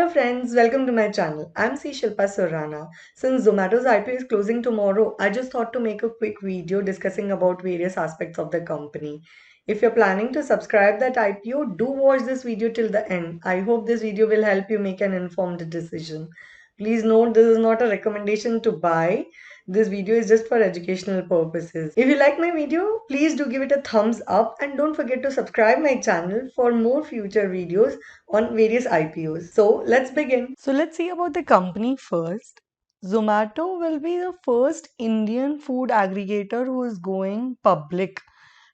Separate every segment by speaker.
Speaker 1: Hello friends, welcome to my channel. I'm C. Shilpa Surana. Since Zomato's IPO is closing tomorrow, I just thought to make a quick video discussing about various aspects of the company. If you're planning to subscribe that IPO, do watch this video till the end. I hope this video will help you make an informed decision. Please note this is not a recommendation to buy. This video is just for educational purposes. If you like my video, please do give it a thumbs up and don't forget to subscribe my channel for more future videos on various IPOs. So let's begin. So let's see about the company first. Zomato will be the first Indian food aggregator who is going public,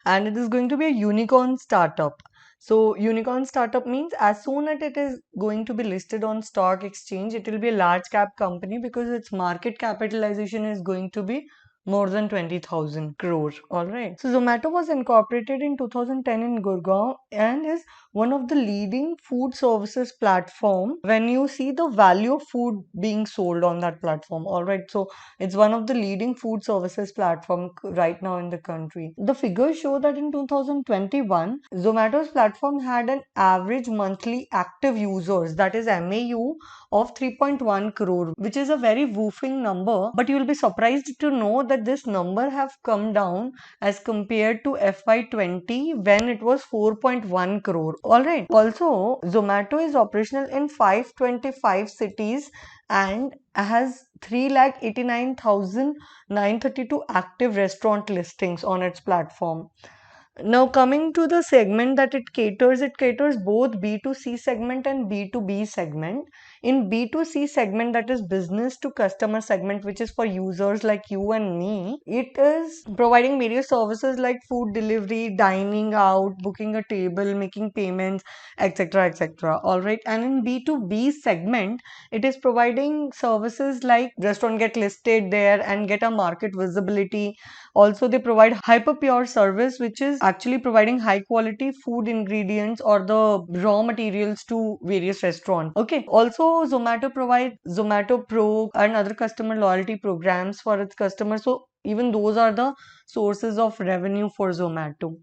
Speaker 1: and it is going to be a unicorn startup. So unicorn startup means as soon as it is going to be listed on stock exchange, it will be a large cap company because its market capitalization is going to be more than 20,000 crore. All right. So Zomato was incorporated in 2010 in Gurgaon and is one of the leading food services platform when you see the value of food being sold on that platform. All right. So it's one of the leading food services platform right now in the country. The figures show that in 2021, Zomato's platform had an average monthly active users, that is MAU, of 3.1 crore, which is a very woofing number. But you will be surprised to know that this number have come down as compared to FY20 when it was 4.1 crore. Alright. Also, Zomato is operational in 525 cities and has 3,89,932 active restaurant listings on its platform. Now coming to the segment that it caters both B2C segment and B2B segment. In B2C segment, that is business to customer segment, which is for users like you and me, it is providing various services like food delivery, dining out, booking a table, making payments, etc. etc. Alright. And in B2B segment, it is providing services like restaurant get listed there and get a market visibility. Also, they provide hyperpure service, which is actually providing high quality food ingredients or the raw materials to various restaurants. Okay. Also, Zomato provides Zomato Pro and other customer loyalty programs for its customers. So even those are the sources of revenue for Zomato.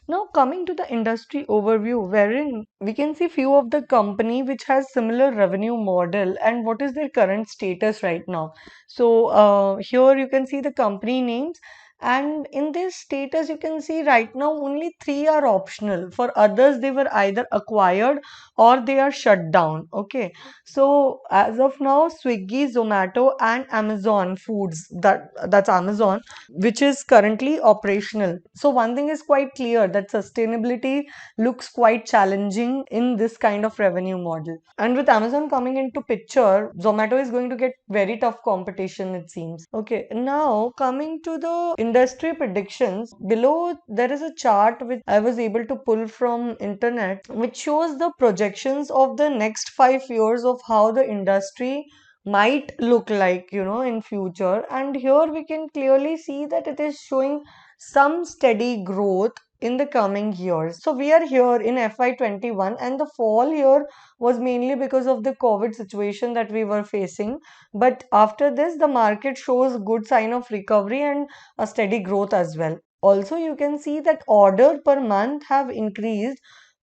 Speaker 1: Now coming to the industry overview, wherein we can see few of the company which has similar revenue model and what is their current status right now. So here you can see the company names, and in this status you can see right now only three are optional. For others they were either acquired or they are shut down. Okay, so as of now Swiggy, Zomato and Amazon Foods, that's Amazon, which is currently operational. So one thing is quite clear, that sustainability looks quite challenging in this kind of revenue model. And with Amazon coming into picture, Zomato is going to get very tough competition, it seems. Okay, now coming to the industry predictions, below there is a chart which I was able to pull from internet, which shows the projections of the next 5 years of how the industry might look like, in future. And here we can clearly see that it is showing some steady growth in the coming years. So we are here in FY21, and the fall here was mainly because of the COVID situation that we were facing. But after this, the market shows good sign of recovery and a steady growth as well. Also, you can see that order per month have increased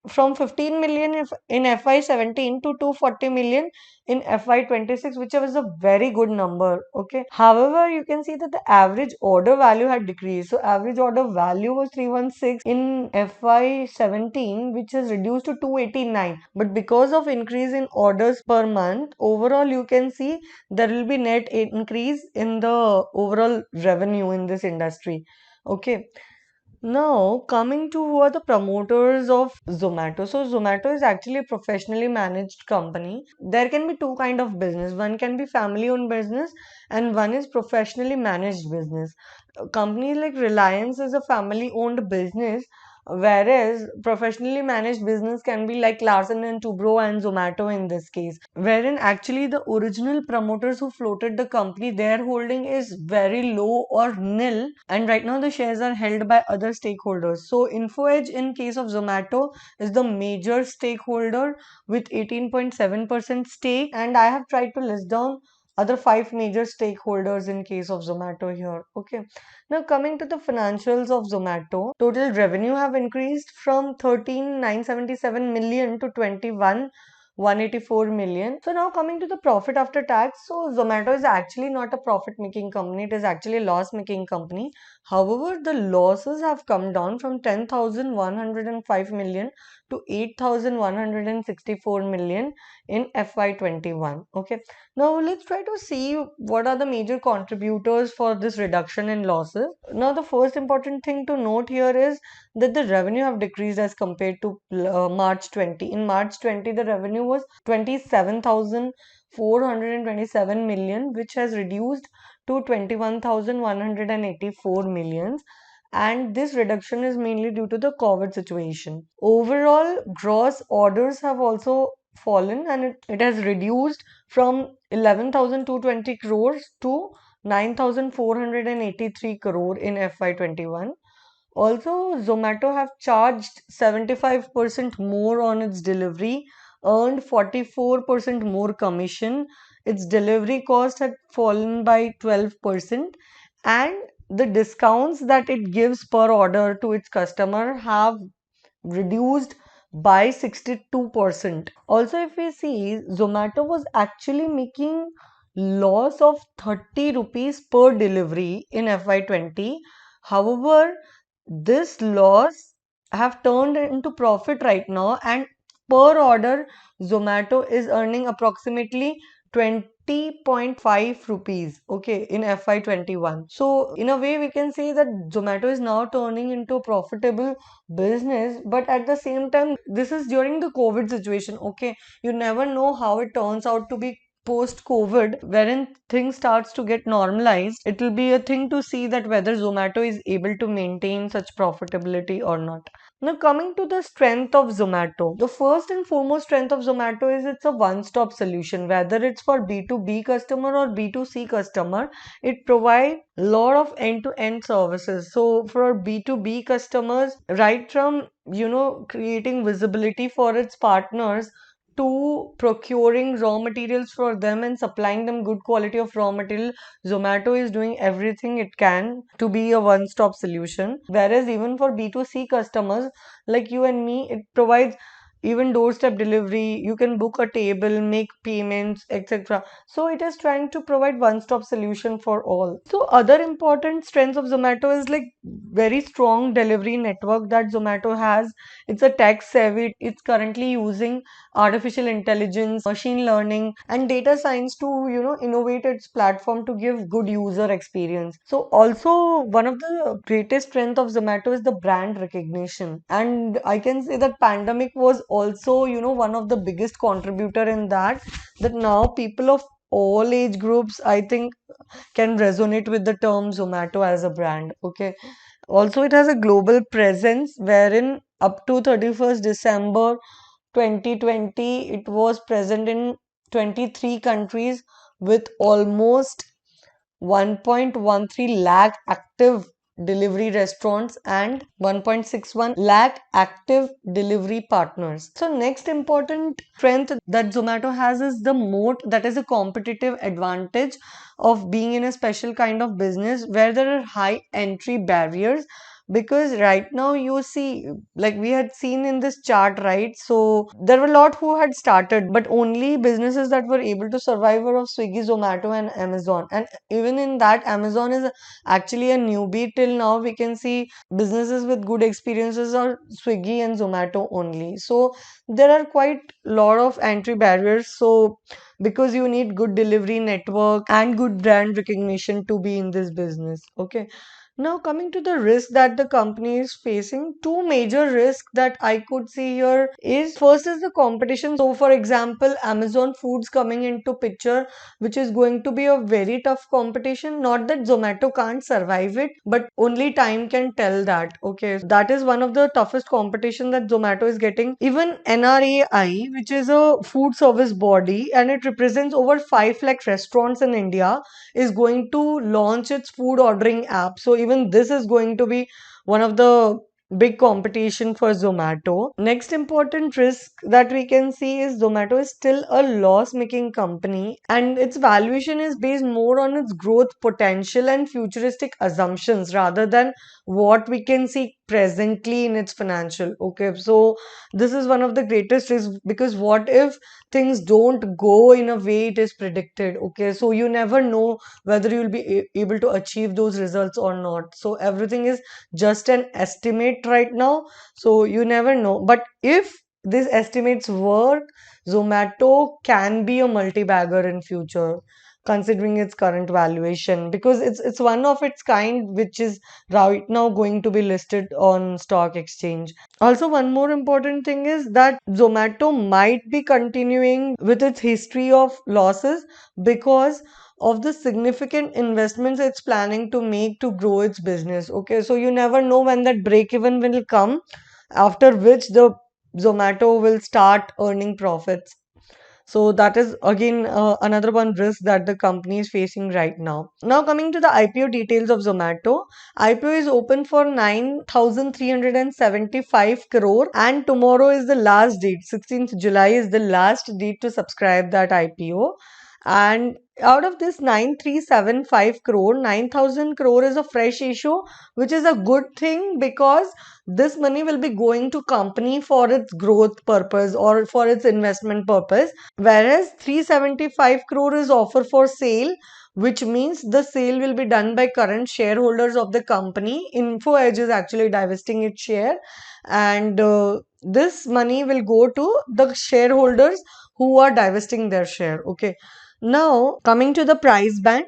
Speaker 1: from 15 million in FY17 to 240 million in FY26, which was a very good number. Okay. However, you can see that the average order value had decreased. So average order value was 316 in FY17, which has reduced to 289. But because of increase in orders per month, overall you can see there will be net increase in the overall revenue in this industry. Okay. Now, coming to who are the promoters of Zomato. So, Zomato is actually a professionally managed company. There can be two kind of business. One can be family-owned business and one is professionally managed business. Companies like Reliance is a family-owned business, whereas professionally managed business can be like Larsen and Toubro and Zomato in this case, wherein actually the original promoters who floated the company, their holding is very low or nil, and right now the shares are held by other stakeholders. So InfoEdge in case of Zomato is the major stakeholder with 18.7% stake, and I have tried to list down other five major stakeholders in case of Zomato here. Okay. Now coming to the financials of Zomato, total revenue have increased from 13,977 million to 21 184 million. So now coming to the profit after tax. So Zomato is actually not a profit making company. It is actually a loss making company. However, the losses have come down from 10,105 million to 8,164 million in FY21. Okay. Now let's try to see what are the major contributors for this reduction in losses. Now the first important thing to note here is that the revenue have decreased as compared to March 20. In March 20, the revenue was 27,427 million, which has reduced to 21,184 millions. And this reduction is mainly due to the COVID situation. Overall, gross orders have also fallen, and it has reduced from 11,220 crores to 9,483 crore in FY21. Also, Zomato have charged 75% more on its delivery, earned 44% more commission. Its delivery cost had fallen by 12%, and the discounts that it gives per order to its customer have reduced by 62%. Also, if we see, Zomato was actually making loss of 30 rupees per delivery in FY20. However, this loss have turned into profit right now, and per order Zomato is earning approximately 20.5 rupees, okay, in FY21. So in a way we can say that Zomato is now turning into a profitable business, but at the same time this is during the COVID situation. Okay, you never know how it turns out to be post COVID, wherein things starts to get normalized. It will be a thing to see that whether Zomato is able to maintain such profitability or not. Now coming to the strength of Zomato, the first and foremost strength of Zomato is it's a one-stop solution. Whether it's for B2B customer or B2C customer, it provides a lot of end-to-end services. So for B2B customers, right from creating visibility for its partners to procuring raw materials for them and supplying them good quality of raw material, Zomato is doing everything it can to be a one-stop solution. Whereas even for B2C customers like you and me, it provides even doorstep delivery. You can book a table, make payments, etc. So it is trying to provide one-stop solution for all. So other important strengths of Zomato is like very strong delivery network that Zomato has. It's a tech savvy. It's currently using artificial intelligence, machine learning, and data science to innovate its platform to give good user experience. So also one of the greatest strength of Zomato is the brand recognition, and I can say that pandemic was also one of the biggest contributor in that now people of all age groups, I think, can resonate with the term Zomato as a brand. Okay, also it has a global presence wherein up to 31st December 2020, it was present in 23 countries with almost 1.13 lakh active delivery restaurants and 1.61 lakh active delivery partners. So next important strength that Zomato has is the moat, that is a competitive advantage of being in a special kind of business where there are high entry barriers. Because right now you see, like we had seen in this chart, right? So there were a lot who had started, but only businesses that were able to survive were of Swiggy, Zomato, and Amazon. And even in that, Amazon is actually a newbie till now. We can see businesses with good experiences are Swiggy and Zomato only. So there are quite a lot of entry barriers. So because you need good delivery network and good brand recognition to be in this business. Okay. Now, coming to the risk that the company is facing, two major risks that I could see here is first is the competition. So, for example, Amazon Foods coming into picture, which is going to be a very tough competition. Not that Zomato can't survive it, but only time can tell that. Okay, that is one of the toughest competition that Zomato is getting. Even NRAI, which is a food service body, and it represents over 5 lakh restaurants in India, is going to launch its food ordering app. So even this is going to be one of the big competition for Zomato. Next important risk that we can see is Zomato is still a loss-making company and its valuation is based more on its growth potential and futuristic assumptions rather than what we can see presently in its financial. Okay, so this is one of the greatest risks because what if things don't go in a way it is predicted? Okay, so you never know whether you'll be able to achieve those results or not. So everything is just an estimate right now, so you never know. But if these estimates work, Zomato can be a multi-bagger in future considering its current valuation because it's one of its kind which is right now going to be listed on stock exchange. Also, one more important thing is that Zomato might be continuing with its history of losses because of the significant investments it's planning to make to grow its business. Okay, so you never know when that break even will come, after which the Zomato will start earning profits. So that is again another one risk that the company is facing right now. Now coming to the IPO details of Zomato. IPO is open for 9,375 crore and tomorrow is the last date. 16th July is the last date to subscribe that IPO. And out of this 9,375 crore, 9,000 crore is a fresh issue, which is a good thing because this money will be going to company for its growth purpose or for its investment purpose, whereas 375 crore is offer for sale, which means the sale will be done by current shareholders of the company. Info Edge is actually divesting its share, and this money will go to the shareholders who are divesting their share. Okay, now, coming to the price band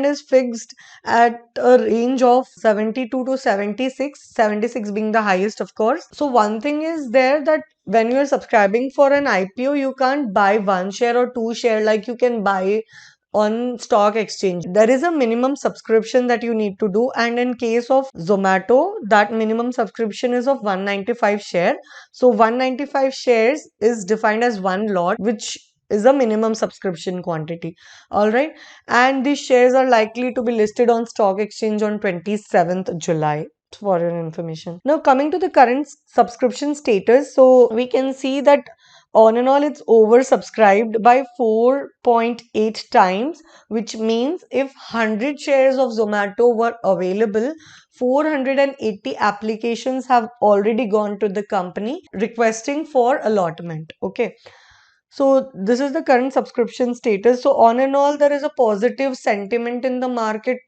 Speaker 1: is fixed at a range of 72 to 76, 76 being the highest, of course. So, one thing is there that when you are subscribing for an IPO, you can't buy one share or two share like you can buy on stock exchange. There is a minimum subscription that you need to do, and in case of Zomato, that minimum subscription is of 195 share. So 195 shares is defined as one lot, which is a minimum subscription quantity. All right, and these shares are likely to be listed on stock exchange on 27th July, for your information. Now, coming to the current subscription status, so we can see that on and all it's oversubscribed by 4.8 times, which means if 100 shares of Zomato were available, 480 applications have already gone to the company requesting for allotment. Okay, so this is the current subscription status. So on and all, there is a positive sentiment in the market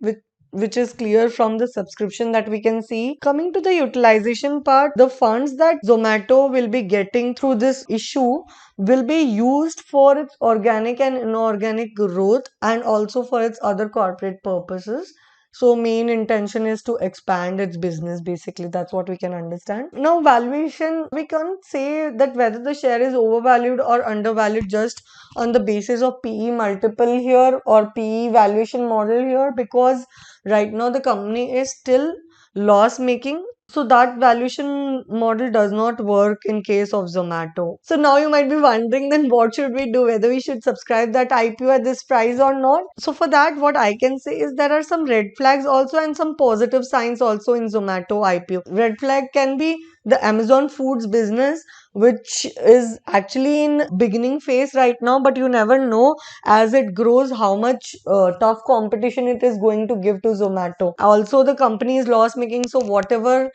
Speaker 1: which is clear from the subscription that we can see. Coming to the utilization part, the funds that Zomato will be getting through this issue will be used for its organic and inorganic growth and also for its other corporate purposes. So main intention is to expand its business. Basically, that's what we can understand. Now, valuation, we can't say that whether the share is overvalued or undervalued just on the basis of PE multiple here or PE valuation model here, because right now the company is still loss making. So that valuation model does not work in case of Zomato. So now you might be wondering, then what should we do? Whether we should subscribe that IPO at this price or not? So for that, what I can say is there are some red flags also and some positive signs also in Zomato IPO. Red flag can be the Amazon Foods business, which is actually in beginning phase right now, but you never know as it grows how much tough competition it is going to give to Zomato. Also, the company is loss making, so whatever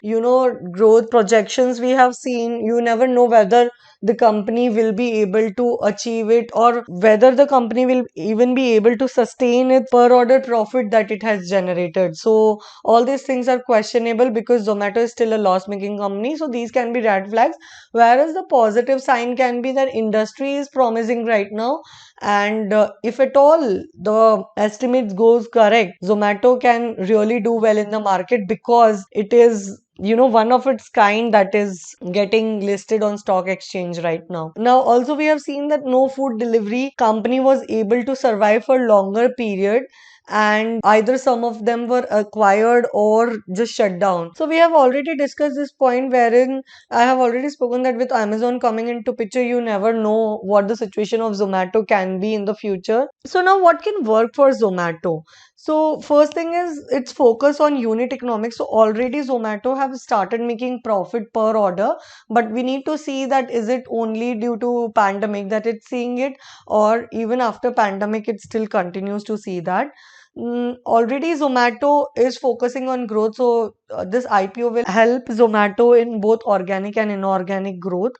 Speaker 1: growth projections we have seen, you never know whether the company will be able to achieve it or whether the company will even be able to sustain its per order profit that it has generated. So all these things are questionable because Zomato is still a loss making company, so these can be red flags. Whereas the positive sign can be that industry is promising right now, and if at all the estimates goes correct, Zomato can really do well in the market because it is one of its kind that is getting listed on stock exchange right now. Now also we have seen that no food delivery company was able to survive for longer period, and either some of them were acquired or just shut down. So we have already discussed this point wherein I have already spoken that with Amazon coming into picture, you never know what the situation of Zomato can be in the future. So now what can work for Zomato? So first thing is its focus on unit economics. So already Zomato have started making profit per order, but we need to see that is it only due to pandemic that it's seeing it, or even after pandemic it still continues to see that. Already Zomato is focusing on growth, so this IPO will help Zomato in both organic and inorganic growth.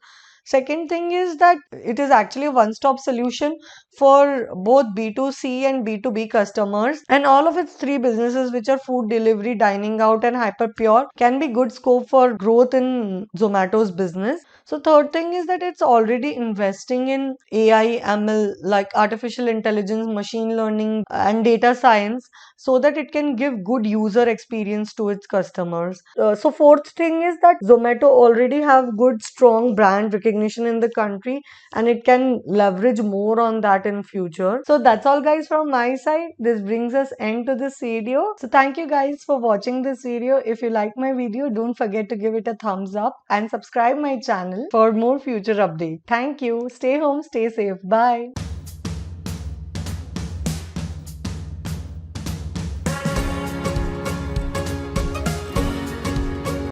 Speaker 1: Second thing is that it is actually a one-stop solution for both B2C and B2B customers, and all of its three businesses, which are food delivery, dining out, and Hyperpure, can be good scope for growth in Zomato's business. So third thing is that it's already investing in AI, ML, like artificial intelligence, machine learning, and data science, so that it can give good user experience to its customers. So fourth thing is that Zomato already have good strong brand recognition in the country, and it can leverage more on that in future. So that's all guys from my side. This brings us end to this video. So thank you guys for watching this video. If you like my video, don't forget to give it a thumbs up and subscribe my channel for more future update. Thank you. Stay home, stay safe. Bye.